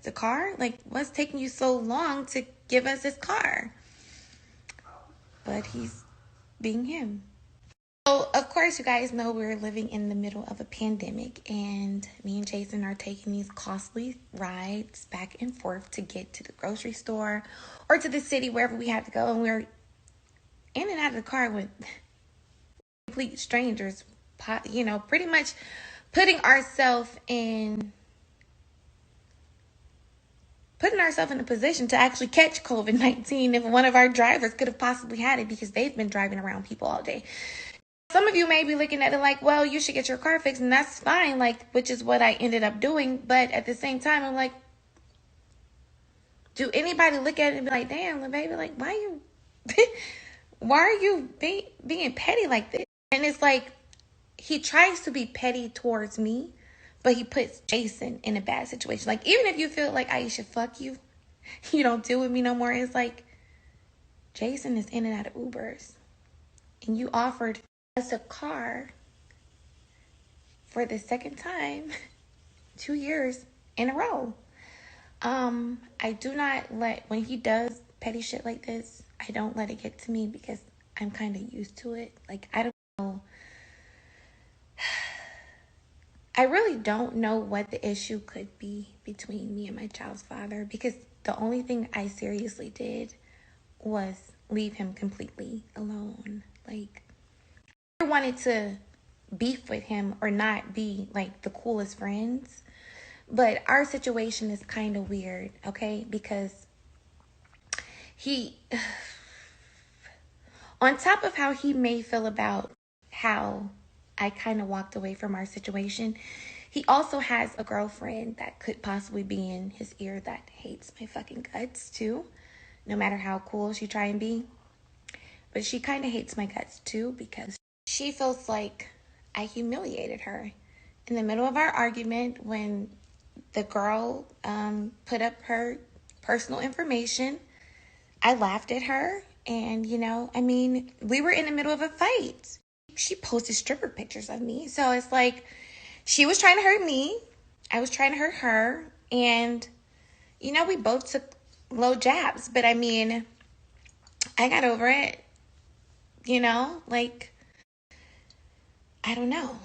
the car? Like, what's taking you so long to give us this car? But he's being him. So, of course, you guys know we're living in the middle of a pandemic, and me and Jason are taking these costly rides back and forth to get to the grocery store or to the city, wherever we have to go. And we're in and out of the car with complete strangers, pretty much putting ourselves in a position to actually catch COVID-19 if one of our drivers could have possibly had it, because they've been driving around people all day. Some of you may be looking at it like, well, you should get your car fixed, and that's fine, like, which is what I ended up doing. But at the same time, I'm like, do anybody look at it and be like, damn, baby, like, why are you being petty like this? And it's like, he tries to be petty towards me, but he puts Jason in a bad situation. Like, even if you feel like, Aisha, fuck you, you don't deal with me no more. It's like, Jason is in and out of Ubers, and you offered us a car for the second time 2 years in a row. I do not when he does petty shit like this, I don't let it get to me, because I'm kind of used to it. Like, I don't know. I really don't know what the issue could be between me and my child's father, because the only thing I seriously did was leave him completely alone. Like, I wanted to beef with him or not be like the coolest friends, but our situation is kind of weird, okay? Because he, on top of how he may feel about how I kind of walked away from our situation, he also has a girlfriend that could possibly be in his ear that hates my fucking guts too, no matter how cool she try and be. But she kind of hates my guts too, because she feels like I humiliated her in the middle of our argument when the girl put up her personal information. I laughed at her, and we were in the middle of a fight. She posted stripper pictures of me. So it's like, she was trying to hurt me, I was trying to hurt her, and we both took low jabs. But I got over it. Like, I don't know.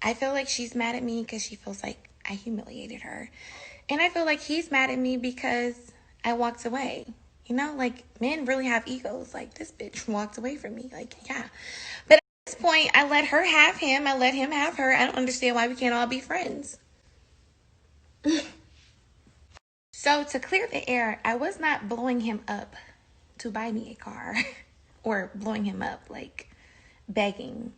I feel like she's mad at me because she feels like I humiliated her. And I feel like he's mad at me because I walked away. Like, men really have egos. Like, this bitch walked away from me. Like, yeah. But at this point, I let her have him. I let him have her. I don't understand why we can't all be friends. So, to clear the air, I was not blowing him up to buy me a car or blowing him up, like, begging.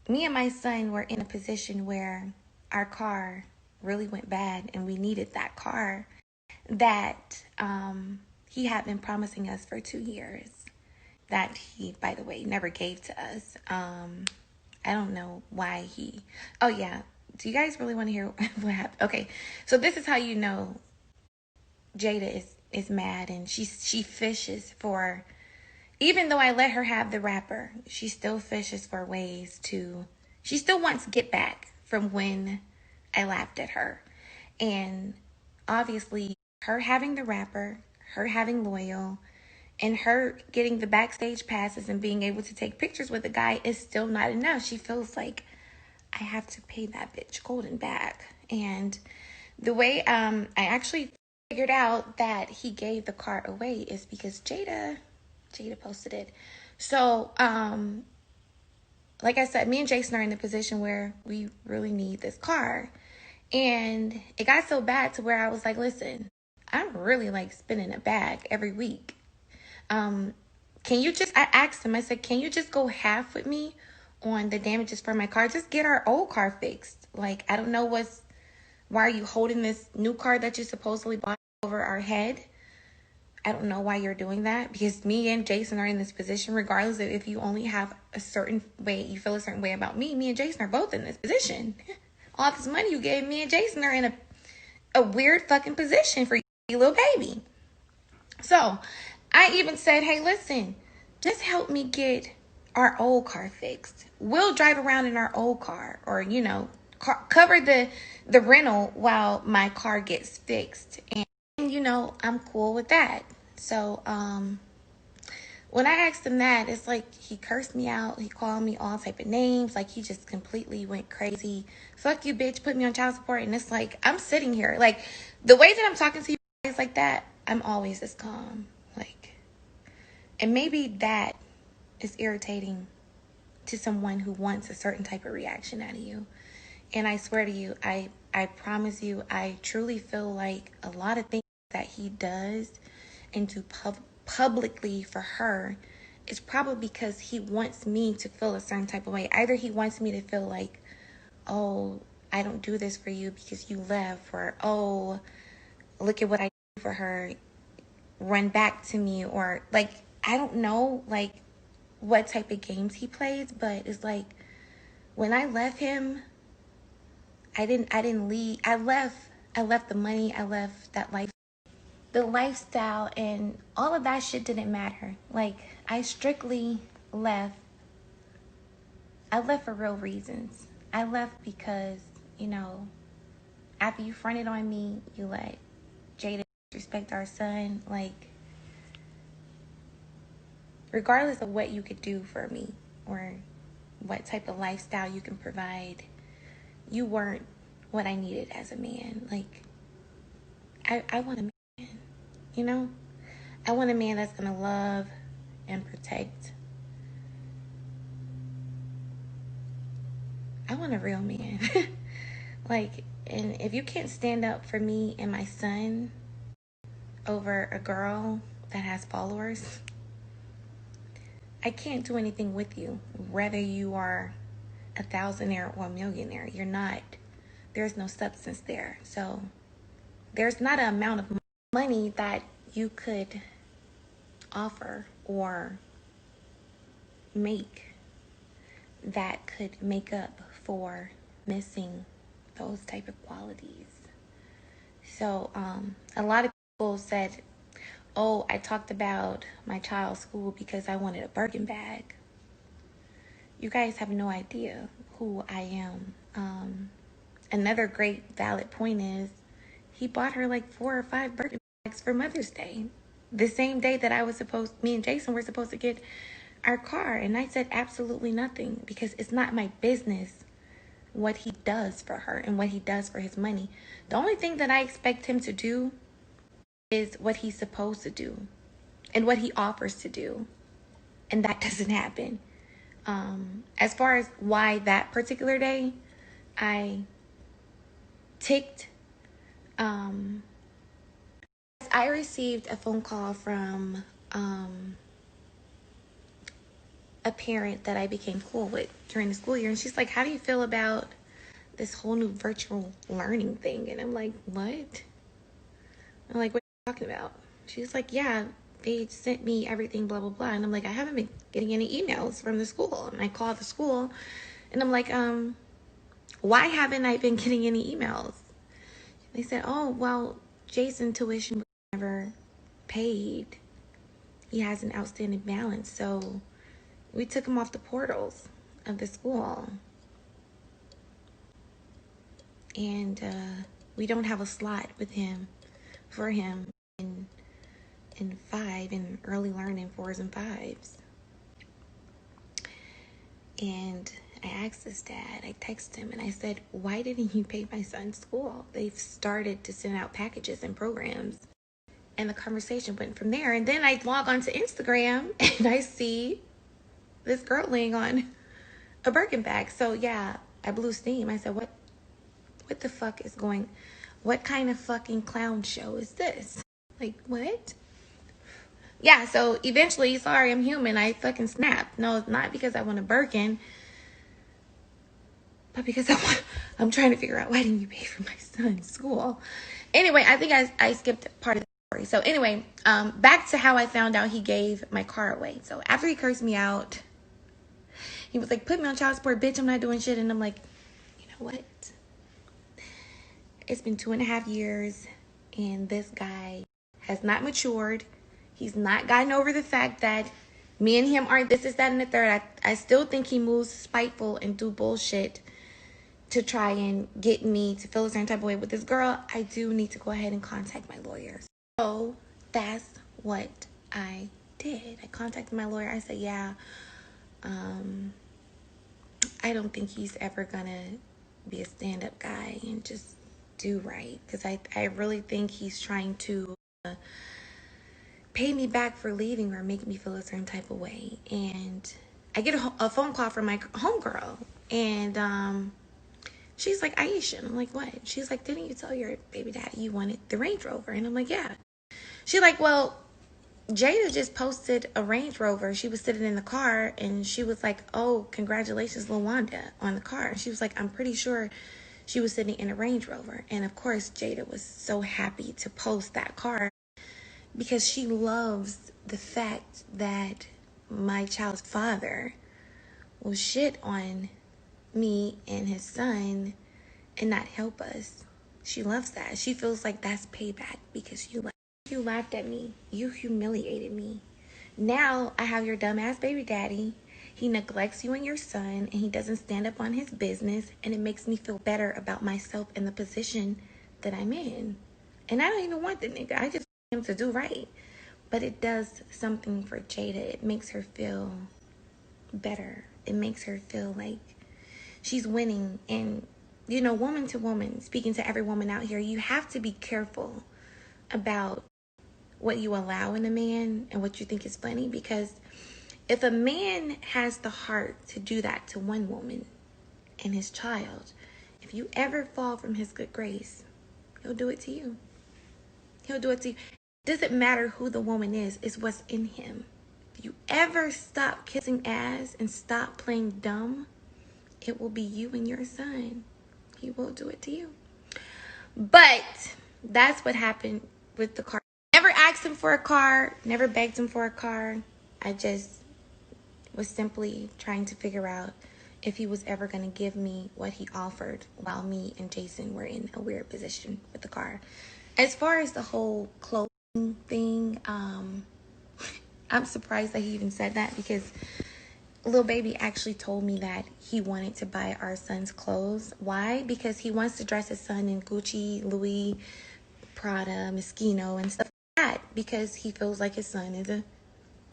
Me and my son were in a position where our car really went bad, and we needed that car that he had been promising us for 2 years, that he, by the way, never gave to us. I don't know why oh yeah, do you guys really want to hear what happened? Okay, so this is how you know Jayda is mad, and she fishes for, even though I let her have the wrapper, she still fishes for ways to, she still wants to get back from when I laughed at her. And obviously, her having the wrapper, her having Loyal, and her getting the backstage passes and being able to take pictures with the guy is still not enough. She feels like, I have to pay that bitch Golden back. And the way I actually figured out that he gave the car away is because Jayda posted it. So, like I said, me and Jason are in a position where we really need this car. And it got so bad to where I was like, listen, I'm really like spending a bag every week. Can you just, I asked him, I said, can you just go half with me on the damages for my car? Just get our old car fixed. Like, I don't know why are you holding this new car that you supposedly bought over our head? I don't know why you're doing that, because me and Jason are in this position, regardless of if you only have a certain way, you feel a certain way about me and Jason are both in this position. All this money you gave me and Jason are in a weird fucking position for you little baby. So I even said, hey, listen, just help me get our old car fixed. We'll drive around in our old car, or, cover the rental while my car gets fixed. And you know, I'm cool with that. So when I asked him that, it's like he cursed me out. He called me all type of names. Like, he just completely went crazy. Fuck you, bitch. Put me on child support. And it's like, I'm sitting here. Like, the way that I'm talking to you guys like that, I'm always this calm. Like, and maybe that is irritating to someone who wants a certain type of reaction out of you. And I swear to you, I promise you, I truly feel like a lot of things that he does and do publicly for her is probably because he wants me to feel a certain type of way. Either he wants me to feel like, oh, I don't do this for you because you left, or oh, look at what I do for her, run back to me, or like, I don't know, like, what type of games he plays, but it's like, when I left him, I didn't leave. I left the money, I left that life, the lifestyle, and all of that shit didn't matter. Like, I strictly left. I left for real reasons. I left because, you know, after you fronted on me, you let Jayda respect our son. Like, regardless of what you could do for me or what type of lifestyle you can provide, you weren't what I needed as a man. Like, I want a man, you know? I want a man that's gonna love and protect. I want a real man. Like, and if you can't stand up for me and my son over a girl that has followers, I can't do anything with you. Whether you are a thousandaire or a millionaire, you're not. There's no substance there. So there's not an amount of money that you could offer or make that could make up for missing those type of qualities. So a lot of people said, oh, I talked about my child's school because I wanted a Birkin bag. You guys have no idea who I am. Another great valid point is he bought her like 4 or 5 Birkin bags for Mother's Day. The same day that me and Jason were supposed to get our car. And I said absolutely nothing because it's not my business what he does for her and what he does for his money. The only thing that I expect him to do is what he's supposed to do and what he offers to do. And that doesn't happen. As far as why that particular day, I ticked. I received a phone call from a parent that I became cool with during the school year. And she's like, how do you feel about this whole new virtual learning thing? And I'm like, what? I'm like, what are you talking about? She's like, yeah, they sent me everything, blah, blah, blah. And I'm like, I haven't been getting any emails from the school. And I called the school and I'm like, why haven't I been getting any emails? They said, oh, well, Jason's tuition was never paid. He has an outstanding balance. So we took him off the portals of the school. And we don't have a slot with him for him in early learning 4s and 5s. And I asked his dad, I texted him and I said, why didn't you pay my son's school? They've started to send out packages and programs. And the conversation went from there. And then I log onto Instagram and I see this girl laying on a Birkin bag. So yeah, I blew steam. I said, what the fuck is going, what kind of fucking clown show is this? Like, what? Yeah, so eventually, sorry, I'm human, I fucking snapped. No, it's not because I want a Birkin, but because I'm trying to figure out, why didn't you pay for my son's school? Anyway, I think I skipped part of the story. So anyway, back to how I found out he gave my car away. So after he cursed me out, he was like, put me on child support, bitch, I'm not doing shit. And I'm like, you know what? It's been 2.5 years and this guy has not matured. He's not gotten over the fact that me and him aren't this, that, and the third. I still think he moves spiteful and do bullshit to try and get me to feel a certain type of way with this girl, I do need to go ahead and contact my lawyer. So that's what I did. I contacted my lawyer. I said, yeah, I don't think he's ever gonna be a stand-up guy and just do right, because I really think he's trying to pay me back for leaving or make me feel a certain type of way. And I get a phone call from my homegirl, and she's like, Aisha. And I'm like, what? She's like, didn't you tell your baby daddy you wanted the Range Rover? And I'm like, yeah. She's like, well, Jayda just posted a Range Rover. She was sitting in the car, and she was like, oh, congratulations, LaWanda, on the car. And she was like, I'm pretty sure she was sitting in a Range Rover. And of course, Jayda was so happy to post that car because she loves the fact that my child's father will shit on me and his son and not help us. She loves that. She feels like that's payback because you laughed at me. You humiliated me. Now I have your dumbass baby daddy. He neglects you and your son, and he doesn't stand up on his business, and it makes me feel better about myself and the position that I'm in. And I don't even want the nigga. I just want him to do right. But it does something for Jayda. It makes her feel better. It makes her feel like she's winning. And, you know, woman to woman, speaking to every woman out here, you have to be careful about what you allow in a man and what you think is funny, because if a man has the heart to do that to one woman and his child, if you ever fall from his good grace, he'll do it to you. He'll do it to you. It doesn't matter who the woman is, it's what's in him. If you ever stop kissing ass and stop playing dumb, it will be you and your son. He will do it to you. But that's what happened with the car. Never asked him for a car, never begged him for a car. I just was simply trying to figure out if he was ever going to give me what he offered while me and Jason were in a weird position with the car. As far as the whole clothing thing, I'm surprised that he even said that, because Lil Baby actually told me that he wanted to buy our son's clothes. Why? Because he wants to dress his son in Gucci, Louis, Prada, Moschino, and stuff like that, because he feels like his son is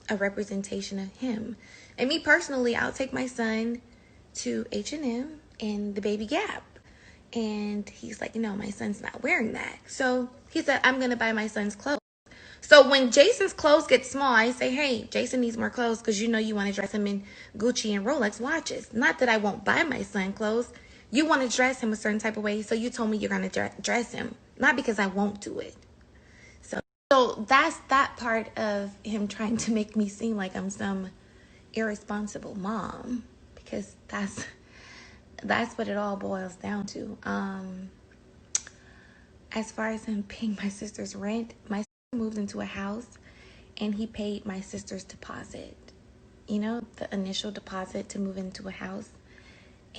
a representation of him. And me personally, I'll take my son to H&M and the Baby Gap. And he's like, no, my son's not wearing that. So he said, I'm going to buy my son's clothes. So when Jason's clothes get small, I say, hey, Jason needs more clothes because you know you want to dress him in Gucci and Rolex watches. Not that I won't buy my son clothes. You want to dress him a certain type of way, so you told me you're going to dress him. Not because I won't do it. So that's that part of him trying to make me seem like I'm some irresponsible mom, because that's what it all boils down to. As far as him paying my sister's rent, my sister moved into a house and he paid my sister's deposit. You know, the initial deposit to move into a house.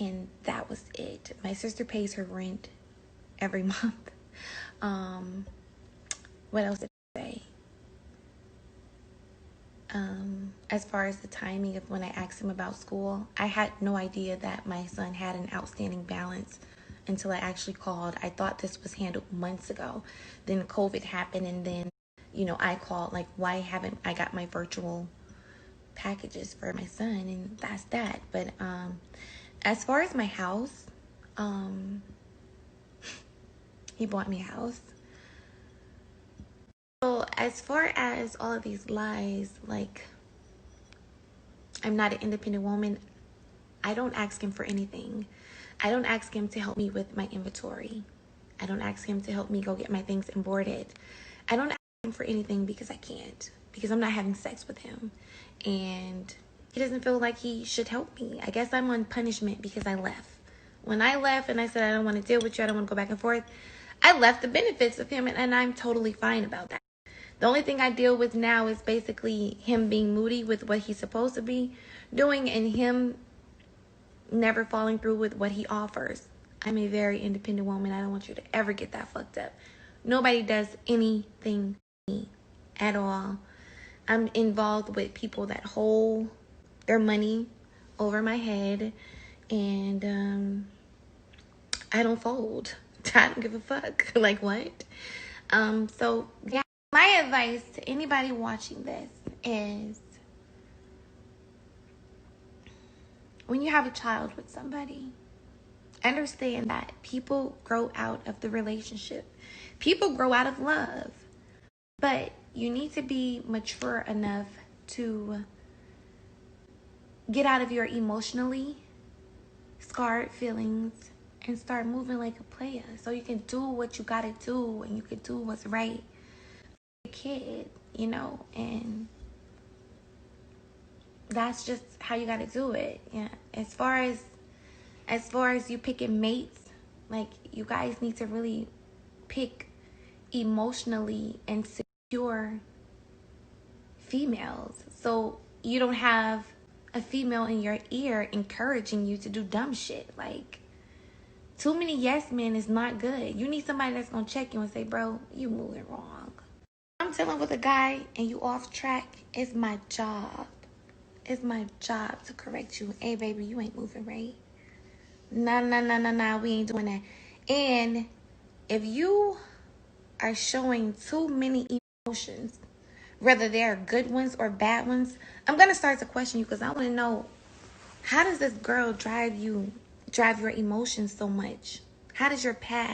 And that was it. My sister pays her rent every month. What else did I say? As far as the timing of when I asked him about school, I had no idea that my son had an outstanding balance until I actually called. I thought this was handled months ago. Then COVID happened, and then, you know, I called, like, why haven't I got my virtual packages for my son? And that's that. But as far as my house, he bought me a house. So as far as all of these lies, like, I'm not an independent woman, I don't ask him for anything. I don't ask him to help me with my inventory. I don't ask him to help me go get my things imported. I don't ask him for anything because I can't. Because I'm not having sex with him. And he doesn't feel like he should help me. I guess I'm on punishment because I left. When I left and I said I don't want to deal with you, I don't want to go back and forth, I left the benefits of him, and I'm totally fine about that. The only thing I deal with now is basically him being moody with what he's supposed to be doing, and him never falling through with what he offers. I'm a very independent woman. I don't want you to ever get that fucked up. Nobody does anything for me at all. I'm involved with people that hold their money over my head, and I don't fold. I don't give a fuck. Like what? So yeah, my advice to anybody watching this is when you have a child with somebody, understand that people grow out of the relationship. People grow out of love. But you need to be mature enough to get out of your emotionally scarred feelings and start moving like a player so you can do what you gotta do and you can do what's right for your kid, you know, and that's just how you gotta do it. Yeah. As far as you picking mates, like you guys need to really pick emotionally and secure females so you don't have a female in your ear encouraging you to do dumb shit. Like, too many yes men is not good. You need somebody that's gonna check you and say, bro, you moving wrong. I'm dealing with a guy and you off track. It's my job. It's my job to correct you. Hey baby, you ain't moving right. Nah, we ain't doing that. And if you are showing too many emotions, whether they're good ones or bad ones, I'm gonna start to question you because I want to know, how does this girl drive your emotions so much? How does your past